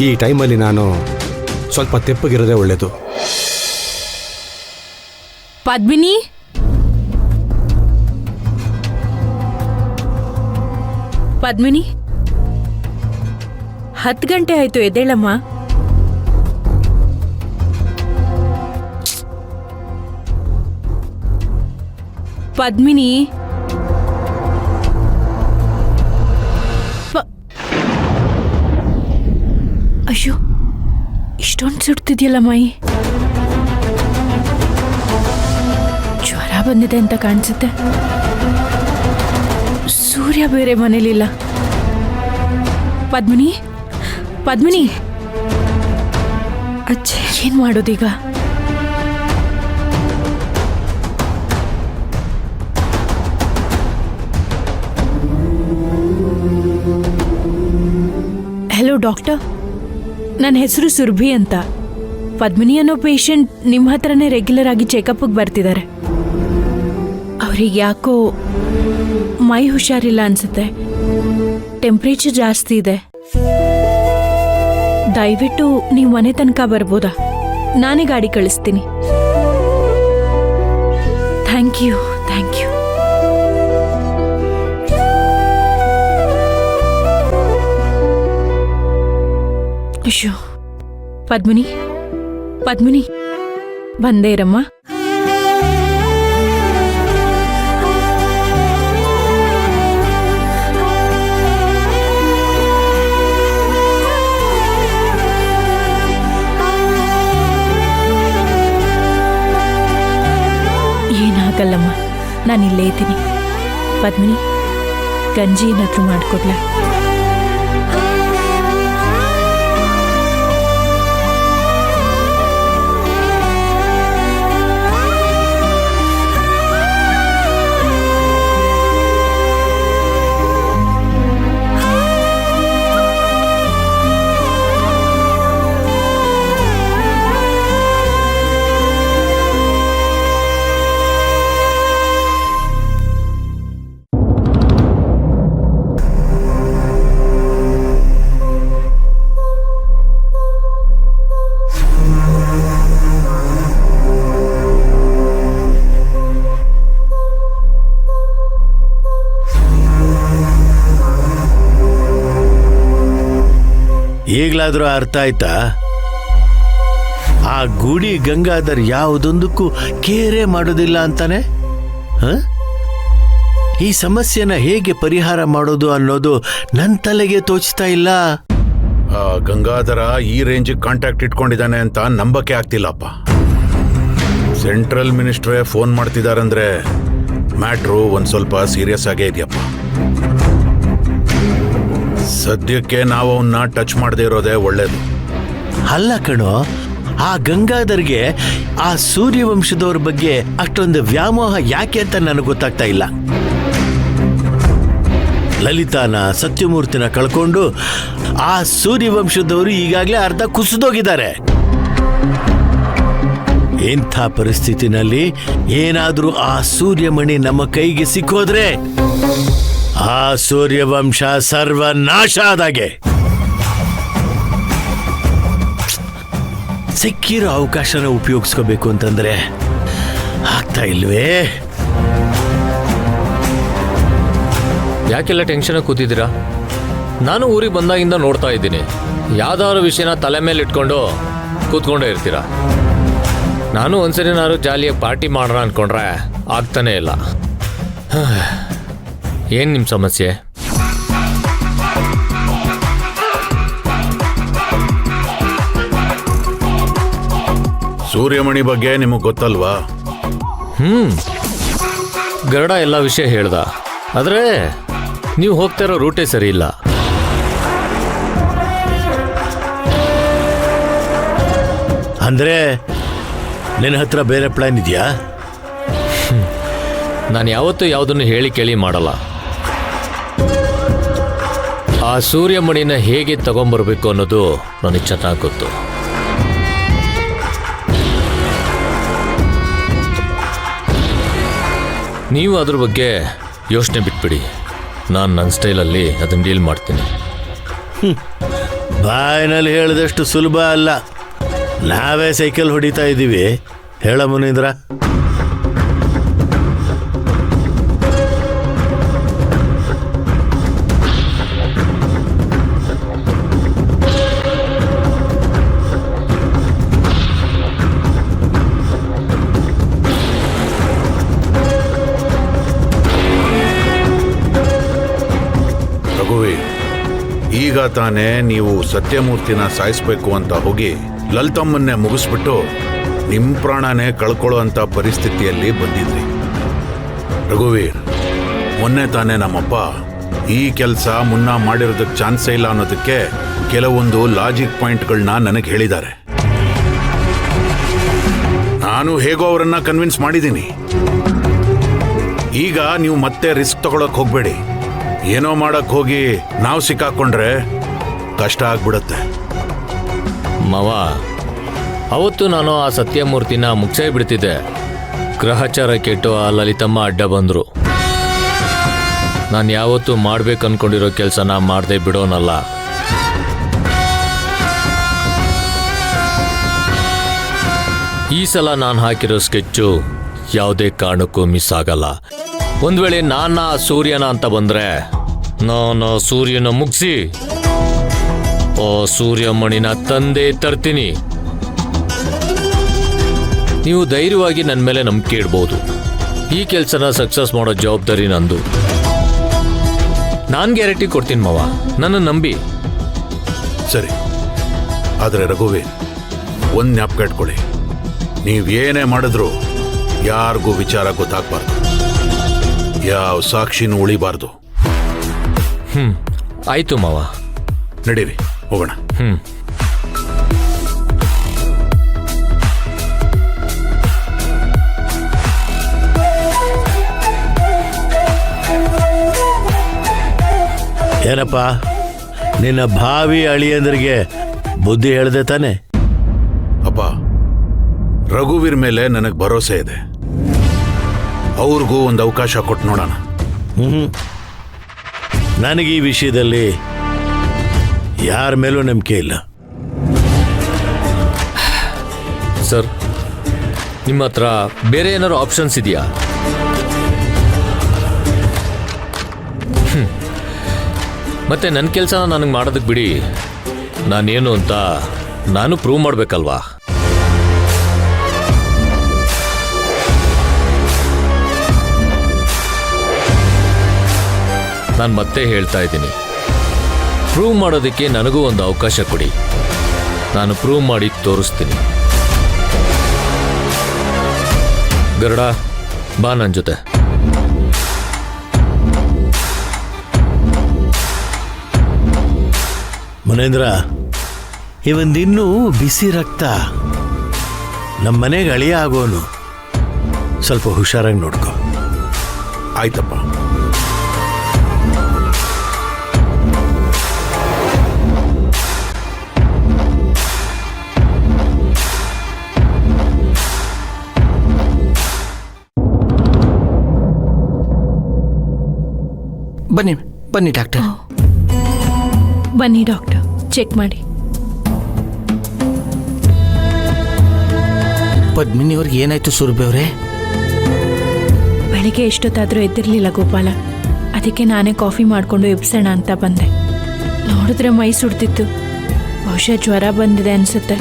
ಈ ಟೈಮಲ್ಲಿ ನಾನು ಸ್ವಲ್ಪ ತೆಪ್ಪಗಿರೋದೇ ಒಳ್ಳೆಯದು. ಪದ್ಮಿನಿ, ಪದ್ಮಿನಿ, 10 ಗಂಟೆ ಆಯ್ತು, ಎದ್ದೇಳಮ್ಮ. ಪದ್ಮಿನಿ, ಅಯ್ಯೋ, ಇಷ್ಟೊಂದು ಸುಡ್ತಿದ್ಯಲ್ಲ ಮೈ. ಜ್ವರ ಬಂದಿದೆ ಅಂತ ಕಾಣಿಸುತ್ತೆ. ಸೂರ್ಯ ಬೇರೆ ಮನೇಲಿಲ್ಲ. ಪದ್ಮಿನಿ, ಪದ್ಮಿನಿ, ಅಜ್ಜಿ, ಏನ್ ಮಾಡೋದೀಗ? ಹಲೋ ಡಾಕ್ಟರ್, ನನ್ನ ಹೆಸರು ಸುರಭಿ ಅಂತ. ಪದ್ಮಿನಿ ಅನ್ನೋ ಪೇಷಂಟ್ ನಿಮ್ಮ ಹತ್ರನೇ ರೆಗ್ಯುಲರ್ ಆಗಿ ಚೆಕಪ್ಗೆ ಬರ್ತಿದ್ದಾರೆ. ಅವ್ರಿಗೆ ಯಾಕೋ ಮೈ ಹುಷಾರಿಲ್ಲ ಅನ್ಸುತ್ತೆ, ಟೆಂಪ್ರೇಚರ್ ಜಾಸ್ತಿ ಇದೆ. ದಯವಿಟ್ಟು ನೀವು ಮನೆ ತನಕ ಬರ್ಬೋದಾ? ನಾನೇ ಗಾಡಿ ಕಳಿಸ್ತೀನಿ. Thank you, thank you. ಅಯ್ಯೋ, ಪದ್ಮಿನಿ, ಪದ್ಮಿನಿ, ಬಂದೇ ಇರಮ್ಮ. ಏನಾಗಲ್ಲಮ್ಮ, ನಾನು ಇಲ್ಲೇ ಇದ್ದೀನಿ. ಪದ್ಮಿನಿ, ಗಂಜಿ ಏನಾದರೂ ಮಾಡಿಕೊಡ್ಲಾ? ಈಗಲಾದರೂ ಅರ್ಥ ಆಯ್ತಾ? ಆ ಗುಡಿ ಗಂಗಾಧರ್ ಯಾವುದೊಂದಕ್ಕೂ ಕೇರೆ ಮಾಡೋದಿಲ್ಲ ಅಂತಾನೆ. ಈ ಸಮಸ್ಯೆನ ಹೇಗೆ ಪರಿಹಾರ ಮಾಡೋದು ಅನ್ನೋದು ನನ್ನ ತಲೆಗೆ ತೋಚ್ತಾ ಇಲ್ಲ. ಗಂಗಾಧರ ಈ ರೇಂಜ್ ಕಾಂಟ್ಯಾಕ್ಟ್ ಇಟ್ಕೊಂಡಿದ್ದಾನೆ ಅಂತ ನಂಬಕ್ಕೆ ಆಗ್ತಿಲ್ಲಪ್ಪ. ಸೆಂಟ್ರಲ್ ಮಿನಿಸ್ಟ್ರೇ ಫೋನ್ ಮಾಡ್ತಿದಾರಂದ್ರೆ ಮ್ಯಾಟ್ರು ಒಂದ್ ಸ್ವಲ್ಪ ಸೀರಿಯಸ್ ಆಗೇ ಇದೆಯಪ್ಪ. ಸದ್ಯಕ್ಕೆ ನಾವು ಅವನ್ನ ಟಚ್ ಮಾಡದೇ ಇರೋದೇ ಒಳ್ಳೇದು. ಅಲ್ಲ ಕಣೋ, ಆ ಗಂಗಾಧರ್ಗೆ ಆ ಸೂರ್ಯವಂಶದವ್ರ ಬಗ್ಗೆ ಅಷ್ಟೊಂದು ವ್ಯಾಮೋಹ ಯಾಕೆ ಅಂತ ನನಗೆ ಗೊತ್ತಾಗ್ತಾ ಇಲ್ಲ. ಲಲಿತಾನ, ಸತ್ಯಮೂರ್ತಿನ ಕಳ್ಕೊಂಡು ಆ ಸೂರ್ಯವಂಶದವರು ಈಗಾಗಲೇ ಅರ್ಧ ಕುಸಿದೋಗಿದ್ದಾರೆ. ಇಂಥ ಪರಿಸ್ಥಿತಿನಲ್ಲಿ ಏನಾದರೂ ಆ ಸೂರ್ಯಮಣಿ ನಮ್ಮ ಕೈಗೆ ಸಿಕ್ಕೋದ್ರೆ ಆ ಸೂರ್ಯವಂಶ ಸರ್ವನಾಶ ಆದಾಗೆ. ಸಿಕ್ಕಿರೋ ಅವಕಾಶನ ಉಪಯೋಗಿಸ್ಕೋಬೇಕು ಅಂತಂದ್ರೆ ಆಗ್ತಾ ಇಲ್ವೇ? ಯಾಕೆಲ್ಲ ಟೆನ್ಷನ್ ಕೂತಿದ್ದೀರಾ? ನಾನು ಊರಿಗೆ ಬಂದಾಗಿಂದ ನೋಡ್ತಾ ಇದ್ದೀನಿ, ಯಾವ್ದಾದ್ರು ವಿಷಯನ ತಲೆ ಮೇಲೆ ಇಟ್ಕೊಂಡು ಕೂತ್ಕೊಂಡೇ ಇರ್ತೀರಾ. ನಾನು ಒಂದ್ಸರಿ ನಾನು ಜಾಲಿಯಾಗಿ ಪಾರ್ಟಿ ಮಾಡೋಣ ಅನ್ಕೊಂಡ್ರೆ ಆಗ್ತಾನೆ ಇಲ್ಲ. ಏನು ನಿಮ್ಮ ಸಮಸ್ಯೆ? ಸೂರ್ಯಮಣಿ ಬಗ್ಗೆ ನಿಮಗೆ ಗೊತ್ತಲ್ವಾ? ಗರುಡ ಎಲ್ಲ ವಿಷಯ ಹೇಳ್ದ, ಆದರೆ ನೀವು ಹೋಗ್ತಾ ಇರೋ ರೂಟೇ ಸರಿ ಇಲ್ಲ. ಅಂದ್ರೆ ನಿನ್ನ ಹತ್ರ ಬೇರೆ ಪ್ಲಾನ್ ಇದೆಯಾ? ನಾನು ಯಾವತ್ತೂ ಯಾವುದನ್ನು ಹೇಳಿ ಕೇಳಿ ಮಾಡಲ್ಲ. ಆ ಸೂರ್ಯಮಣಿನ ಹೇಗೆ ತಗೊಂಬರ್ಬೇಕು ಅನ್ನೋದು ನನಗೆ ಚೆನ್ನಾಗಿ ಗೊತ್ತು. ನೀವು ಅದ್ರ ಬಗ್ಗೆ ಯೋಚನೆ ಬಿಟ್ಬಿಡಿ, ನಾನು ನನ್ನ ಸ್ಟೈಲಲ್ಲಿ ಅದನ್ನು ಡೀಲ್ ಮಾಡ್ತೀನಿ. ಬಾಯಿನಲ್ಲಿ ಹೇಳಿದಷ್ಟು ಸುಲಭ ಅಲ್ಲ. ನಾವೇ ಸೈಕಲ್ ಹೊಡಿತಾ ಇದ್ದೀವಿ. ಹೇಳ ಮುನೀಂದ್ರ. ರಘುವೀರ್, ಈಗ ತಾನೇ ನೀವು ಸತ್ಯಮೂರ್ತಿನ ಸಾಯಿಸ್ಬೇಕು ಅಂತ ಹೋಗಿ ಲಲಿತಮ್ಮನ್ನೇ ಮುಗಿಸ್ಬಿಟ್ಟು ನಿಮ್ಮ ಪ್ರಾಣನೇ ಕಳ್ಕೊಳ್ಳೋ ಅಂತ ಪರಿಸ್ಥಿತಿಯಲ್ಲಿ ಬಂದಿದ್ರಿ. ರಘುವೀರ್, ಮೊನ್ನೆ ತಾನೇ ನಮ್ಮಪ್ಪ ಈ ಕೆಲಸ ಮುನ್ನ ಮಾಡಿರೋದಕ್ಕೆ ಚಾನ್ಸೇ ಇಲ್ಲ ಅನ್ನೋದಕ್ಕೆ ಕೆಲವೊಂದು ಲಾಜಿಕ್ ಪಾಯಿಂಟ್ಗಳನ್ನ ನನಗೆ ಹೇಳಿದ್ದಾರೆ. ನಾನು ಹೇಗೋ ಅವರನ್ನ ಕನ್ವಿನ್ಸ್ ಮಾಡಿದ್ದೀನಿ. ಈಗ ನೀವು ಮತ್ತೆ ರಿಸ್ಕ್ ತಗೊಳಕ್ ಹೋಗ್ಬೇಡಿ. ಏನೋ ಮಾಡಕ್ ಹೋಗಿ ನಾವು ಸಿಕ್ಕಾಕೊಂಡ್ರೆ ಕಷ್ಟ ಆಗ್ಬಿಡತ್ತೆ. ಮಾವ, ಅವತ್ತು ನಾನು ಆ ಸತ್ಯಮೂರ್ತಿನ ಮುಗ್ಸೇ ಬಿಡ್ತಿದ್ದೆ. ಗ್ರಹಚಾರ ಕೆಟ್ಟು ಆ ಲಲಿತಮ್ಮ ಅಡ್ಡ ಬಂದರು. ನಾನು ಯಾವತ್ತೂ ಮಾಡ್ಬೇಕು ಅನ್ಕೊಂಡಿರೋ ಕೆಲಸನ ಮಾಡದೆ ಬಿಡೋನಲ್ಲ. ಈ ಸಲ ನಾನು ಹಾಕಿರೋ ಸ್ಕೆಚ್ಚು ಯಾವುದೇ ಕಾರಣಕ್ಕೂ ಮಿಸ್ ಆಗಲ್ಲ. ಒಂದ್ ವೇಳೆ ನಾನ ಸೂರ್ಯನ ಅಂತ ಬಂದ್ರೆ ನಾನು ಸೂರ್ಯನ ಮುಗಿಸಿ ಆ ಸೂರ್ಯಮಣಿನ ತಂದೆ ತರ್ತೀನಿ. ನೀವು ಧೈರ್ಯವಾಗಿ ನನ್ನ ಮೇಲೆ ನಂಬಿಕೆ ಇಡ್ಬೋದು. ಈ ಕೆಲಸನ ಸಕ್ಸಸ್ ಮಾಡೋ ಜವಾಬ್ದಾರಿ ನಂದು. ನಾನು ಗ್ಯಾರಂಟಿ ಕೊಡ್ತೀನಿ ಮಾವ, ನನ್ನ ನಂಬಿ. ಸರಿ, ಆದರೆ ರಘುವೀರ್, ಒಂದು ಜ್ಞಾಪಕ ಇಟ್ಕೊಳ್ಳಿ, ನೀವೇನೇ ಮಾಡಿದ್ರು ಯಾರಿಗೂ ವಿಚಾರ ಗೊತ್ತಾಗಬಾರ್ದು. ಯಾವ ಸಾಕ್ಷಿನೂ ಉಳಿಬಾರ್ದು. ಆಯ್ತು ಮಾವ. ನಡೀರಿ, ಹೋಗೋಣ. ಏನಪ್ಪ, ನಿನ್ನ ಭಾವಿ ಅಳಿಯಂದ್ರಿಗೆ ಬುದ್ಧಿ ಹೇಳ್ದೆ ತಾನೆ? ಅಪ್ಪ, ರಘುವೀರ್ ಮೇಲೆ ನನಗೆ ಭರೋಸೆ ಇದೆ. ಅವ್ರಿಗೂ ಒಂದು ಅವಕಾಶ ಕೊಟ್ಟು ನೋಡೋಣ. ನನಗೆ ಈ ವಿಷಯದಲ್ಲಿ ಯಾರ ಮೇಲೂ ನಂಬಿಕೆ ಇಲ್ಲ. ಸರ್, ನಿಮ್ಮ ಹತ್ರ ಬೇರೆ ಏನಾದ್ರು ಆಪ್ಷನ್ಸ್ ಇದೆಯಾ? ಮತ್ತೆ ನನ್ನ ಕೆಲಸನ ನನಗೆ ಮಾಡೋದಕ್ಕೆ ಬಿಡಿ. ನಾನೇನು ಅಂತ ನಾನು ಪ್ರೂವ್ ಮಾಡಬೇಕಲ್ವಾ? ನಾನು ಮತ್ತೆ ಹೇಳ್ತಾ ಇದ್ದೀನಿ, ಪ್ರೂವ್ ಮಾಡೋದಕ್ಕೆ ನನಗೂ ಒಂದು ಅವಕಾಶ ಕೊಡಿ. ನಾನು ಪ್ರೂವ್ ಮಾಡಿ ತೋರಿಸ್ತೀನಿ. ಗರುಡ, ಬಾ ನನ್ನ ಜೊತೆ. ಮುನೇಂದ್ರ, ಇವೊಂದಿನ್ನೂ ಬಿಸಿ ರಕ್ತ. ನಮ್ಮ ಮನೆಗೆ ಅಳಿಯ ಆಗೋನು. ಸ್ವಲ್ಪ ಹುಷಾರಾಗಿ ನೋಡ್ಕೊ. ಆಯ್ತಪ್ಪ. ಬನ್ನಿ ಬನ್ನಿ ಡಾಕ್ಟರ್. ಬನ್ನಿ ಡಾಕ್ಟರ್, ಚೆಕ್ ಮಾಡಿ. ಪದ್ಮಿನಿ ಅವ್ರಿಗೆ ಏನಾಯ್ತು ಸುರಭಿ ಅವರೇ? ಬೆಳಿಗ್ಗೆ ಎಷ್ಟೊತ್ತಾದರೂ ಎದ್ದಿರಲಿಲ್ಲ ಗೋಪಾಲ. ಅದಕ್ಕೆ ನಾನೇ ಕಾಫಿ ಮಾಡಿಕೊಂಡು ಎಬ್ಸೋಣ ಅಂತ ಬಂದೆ. ನೋಡಿದ್ರೆ ಮೈ ಸುಡ್ತಿತ್ತು. ಬಹುಶಃ ಜ್ವರ ಬಂದಿದೆ ಅನಿಸುತ್ತೆ.